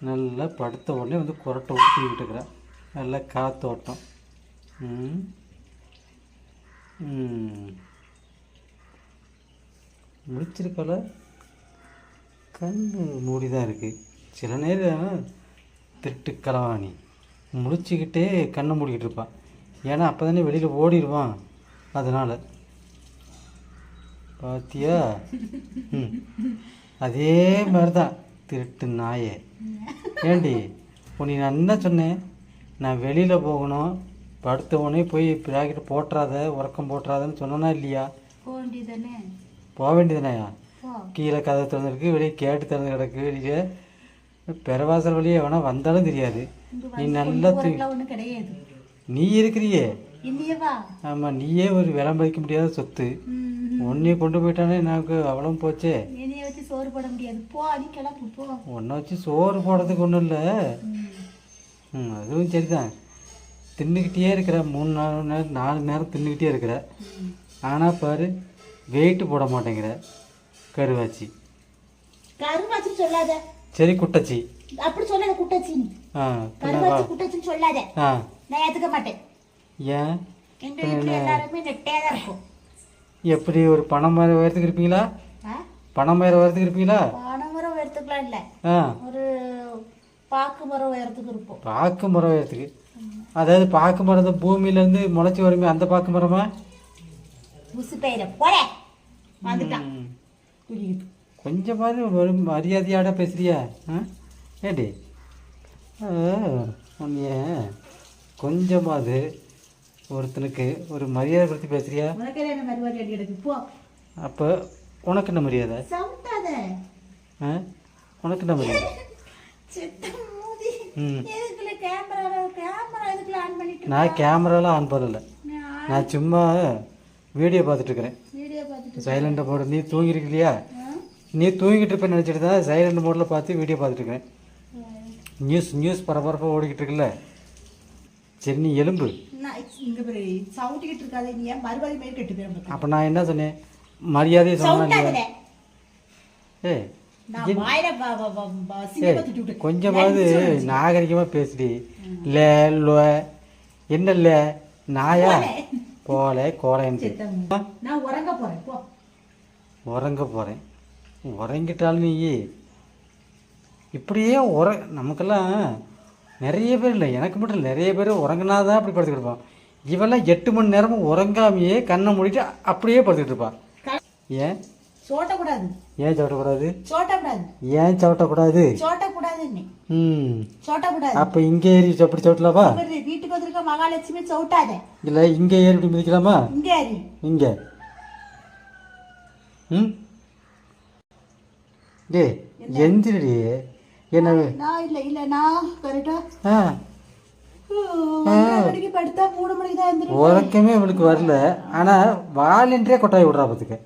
நல்லா படுத்த உடனே வந்து குரட்டை விட்டு தூங்கிட்டு இருக்கிறேன். நல்லா காத்தோட்டம். முடிச்சிருக்கல, கண் மூடி தான் இருக்குது. சில நேரம் திருட்டு களவாணி முடிச்சுக்கிட்டே கண்ணை மூடிக்கிட்டு இருப்பான். ஏன்னா அப்போ தானே வெளியில் ஓடிடுவான். அதனால் பார்த்தியா? அதே மாதிரி தான் திருட்டு நாயே. ஏண்டி உன்னை நான் என்ன சொன்னேன்? நான் வெளியில் போகணும், படுத்த உடனே போய் பிராக்கெட் போட்டுறாத, உறக்கம் போட்டுறாதன்னு சொன்னா இல்லையா? போக வேண்டியதானேயா? கீழே கதை திறந்துருக்கு, வெளியே கேட்டு திறந்து கிடக்கு. வெளியே பெறவாசல் வழியே எவனா வந்தாலும் தெரியாது. நீ நல்லா நீ இருக்கிறியே. ஆமாம், நீயே ஒரு விளம்பரிக்க முடியாத சொத்து. உன்னைய கொண்டு போயிட்டானே எனக்கு அவ்வளோ போச்சே. உன்னை வச்சு சோறு போடுறதுக்கு ஒன்றும் இல்லை. அதுவும் சரிதான். தின்னுக்கிட்டே இருக்கிற 3-4 நேரம் 4 நேரம் தின்னுக்கிட்டே இருக்கிற. ஆனால் பாரு, வெயிட்டு போட மாட்டேங்கிற. கருவாச்சி சொல்லாத. சரி, குட்டச்சி அப்படி சொல்லாத. குட்டச்சி குட்டச்சின்னு சொல்லாத. நான் ஏத்துக்க மாட்டேன். ஏன்? எப்படி ஒரு பணம் மரம் உயரத்துக்கு இருப்பீங்களா? பணம் மரம் உயரத்துக்கு இருப்பீங்களா? பணம் மரம் உயரத்துக்குலாம் இல்லை, ஒரு பாக்கு மரம் உயரத்துக்கு இருப்போம். பாக்கு மரம் உயரத்துக்கு, அதாவது பாக்கு மரம் பூமியிலேருந்து முளைச்சி வருமே அந்த பாக்கு மரமா? கொஞ்சமாவது ஒரு மரியாதையாட பேசுறியா? ஏடி உன்னைய கொஞ்சமாவது ஒருத்தனுக்கு ஒரு மரியாதை கொடுத்து பேசுறியா? அப்போ உனக்கு என்ன மரியாதை? உனக்கு என்ன மரியாதை? நான் கேமராலாம் ஆன் பண்ணலை. நான் சும்மா வீடியோ பார்த்துட்டு இருக்கிறேன். சைலண்ட்டை போட. நீ தூங்கிருக்கு இல்லையா? நீ தூங்கிட்டு இருப்பேன்னு நினச்சிட்டு தான் சைலண்ட் மோடில் பார்த்து வீடியோ பார்த்துட்டு இருக்கிறேன். நியூஸ் பரபரப்பாக ஓடிக்கிட்டு இருக்குல்ல. சரி, நீ எலும்பு. அப்போ நான் என்ன சொன்னேன்? மரியாதையை சொன்னேன். கொஞ்சமாவது நாகரிகமாக பேசுடி. என்ன இல்லை நாயா போல கோலைன்னு. உறங்க போகிறேன். உறங்கிட்டாலும் நீ இப்படியே நமக்கெல்லாம் நிறைய பேர் இல்லை, எனக்கு மட்டும் இல்லை, நிறைய பேர் உறங்கினாதான் அப்படி படுத்துக்கிட்டு இருப்பான். இவெல்லாம் 8 மணி நேரமும் உறங்காமையே கண்ணை மூடிட்டு அப்படியே படுத்துக்கிட்டு இருப்பான். ஏன் சோட்டக்கூடாது? ஏன் சோட்டக்கூடாது? ஏன் சோட்டக்கூடாது? அப்போ இங்கே ஏறி அப்படி சோட்டலாமா? வீட்டுக்கு வந்திருக்க மகாலட்சுமி சோட்டாத. இல்லை, இங்கே ஏறி இப்படி மிதிக்கலாமா? இங்கே டே எந்திரடி. என்ன உறக்கமே இவளுக்கு வரல. ஆனால் வாலண்டரே கொட்டாய் விடுறா பார்த்துக்க.